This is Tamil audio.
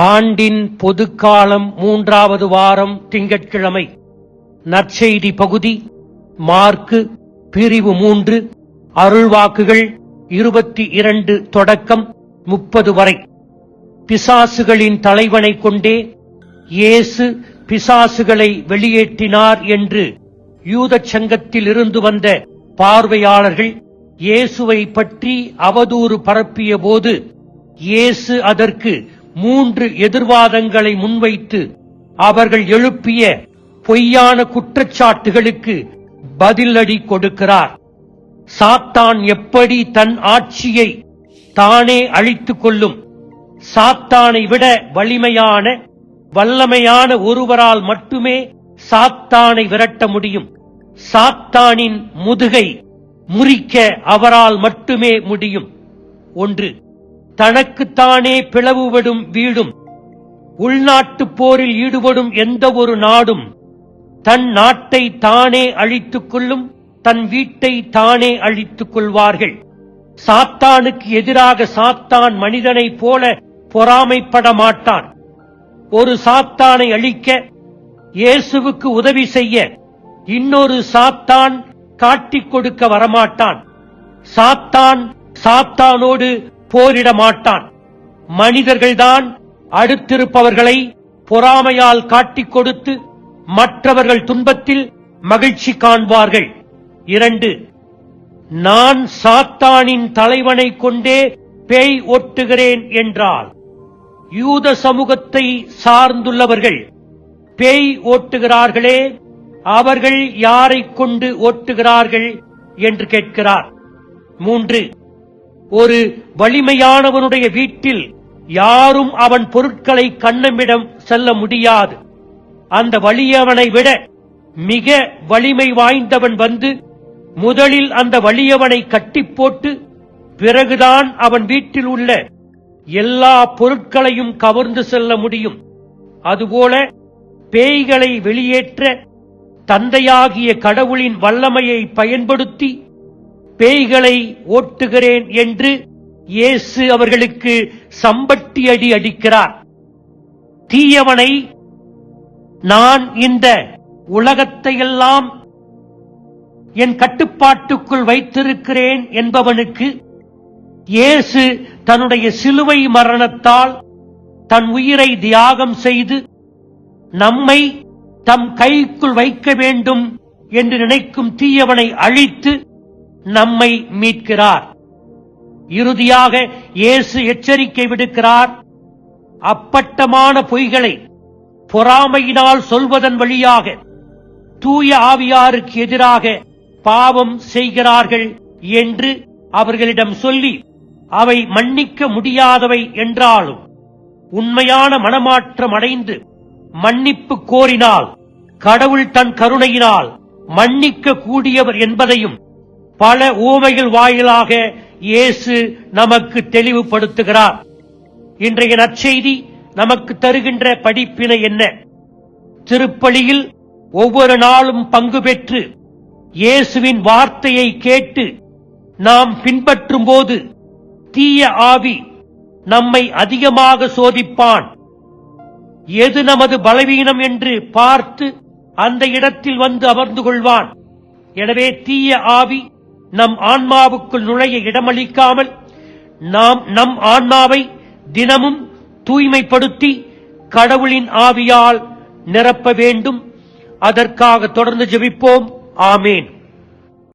ஆண்டின் பொதுக்காலம் 3வது வாரம் திங்கட்கிழமை. நற்செய்தி பகுதி மார்க்கு பிரிவு 3 அருள்வாக்குகள் 22 தொடக்கம் 30 வரை. பிசாசுகளின் தலைவனை கொண்டே இயேசு பிசாசுகளை வெளியேற்றினார் என்று யூதச் சங்கத்தில் இருந்து வந்த பார்வையாளர்கள் இயேசுவை பற்றி அவதூறு பரப்பிய போது இயேசு அதற்கு 3 எதிர்வாதங்களை முன்வைத்து அவர்கள் எழுப்பிய பொய்யான குற்றச்சாட்டுகளுக்கு பதிலடி கொடுக்கிறார். சாத்தான் எப்படி தன் ஆட்சியை தானே அழித்துக் கொள்ளும்? சாத்தானை விட வல்லமையான ஒருவரால் மட்டுமே சாத்தானை விரட்ட முடியும். சாத்தானின் முதுகை முறிக்க அவரால் மட்டுமே முடியும். 1. தனக்குத்தானே பிளவுபடும் வீடும். உள்நாட்டுப் போரில் ஈடுபடும் எந்த ஒரு நாடும் தன் நாட்டை தானே அழித்துக் கொள்ளும், தன் வீட்டை தானே அழித்துக் கொள்வார்கள். சாத்தானுக்கு எதிராக சாத்தான் மனிதனைப் போல பொறாமைப்பட மாட்டான். ஒரு சாத்தானை அழிக்க இயேசுவுக்கு உதவி செய்ய இன்னொரு சாத்தான் காட்டிக் கொடுக்க வரமாட்டான். சாத்தான் சாத்தானோடு போரிட மாட்டான். மனிதர்கள்தான் அடுத்திருப்பவர்களை பொறாமையால் காட்டிக் கொடுத்து மற்றவர்கள் துன்பத்தில் மகிழ்ச்சி காண்பார்கள். 2. நான் சாத்தானின் தலைவனை கொண்டே பேய் ஓட்டுகிறேன் என்றால் யூத சமூகத்தை சார்ந்துள்ளவர்கள் பேய் ஓட்டுகிறார்களே, அவர்கள் யாரை கொண்டு ஓட்டுகிறார்கள் என்று கேட்கிறார். 3. ஒரு வலிமையானவனுடைய வீட்டில் யாரும் அவன் பொருட்களை கண்ணமிடம் செல்ல முடியாது. அந்த வலியவனை விட மிக வலிமை வாய்ந்தவன் வந்து முதலில் அந்த வலியவனை கட்டி போட்டு பிறகுதான் அவன் வீட்டில் உள்ள எல்லா பொருட்களையும் கவர்ந்து செல்ல முடியும். அதுபோல பேய்களை வெளியேற்ற தந்தையாகிய கடவுளின் வல்லமையை பயன்படுத்தி பேய்களை ஓட்டுகிறேன் என்று இயேசு அவர்களுக்கு சம்பட்டி அடி அடிக்கிறார். தீயவனை நான் இந்த உலகத்தையெல்லாம் என் கட்டுப்பாட்டுக்குள் வைத்திருக்கிறேன் என்பவனுக்கு இயேசு தன்னுடைய சிலுவை மரணத்தால் தன் உயிரை தியாகம் செய்து நம்மை தம் கைக்குள் வைக்க வேண்டும் என்று நினைக்கும் தீயவனை அழித்து நம்மை மீட்கிறார். இறுதியாக இயேசு எச்சரிக்கை விடுக்கிறார். அப்பட்டமான பொய்களை பொறாமையினால் சொல்வதன் வழியாக தூய ஆவியாருக்கு எதிராக பாவம் செய்கிறார்கள் என்று அவர்களிடம் சொல்லி அவை மன்னிக்க முடியாதவை என்றாலும் உண்மையான மனமாற்றம் அடைந்து மன்னிப்பு கோரினால் கடவுள் தன் கருணையினால் மன்னிக்க கூடியவர் என்பதையும் பல உவமைகள் வாயிலாக இயேசு நமக்கு தெளிவுபடுத்துகிறார். இன்றைய நற்செய்தி நமக்கு தருகின்ற படிப்பினை என்ன? திருப்பலியில் ஒவ்வொரு நாளும் பங்கு பெற்று இயேசுவின் வார்த்தையை கேட்டு நாம் பின்பற்றும் போது தீய ஆவி நம்மை அதிகமாக சோதிப்பான். எது நமது பலவீனம் என்று பார்த்து அந்த இடத்தில் வந்து அமர்ந்து கொள்வான். எனவே தீய ஆவி நம் ஆன்மாவுக்குள் நுழைய இடமளிக்காமல் நாம் நம் ஆன்மாவை தினமும் தூய்மைப்படுத்தி கடவுளின் ஆவியால் நிரப்ப வேண்டும். அதற்காக தொடர்ந்து ஜெபிப்போம். ஆமேன்.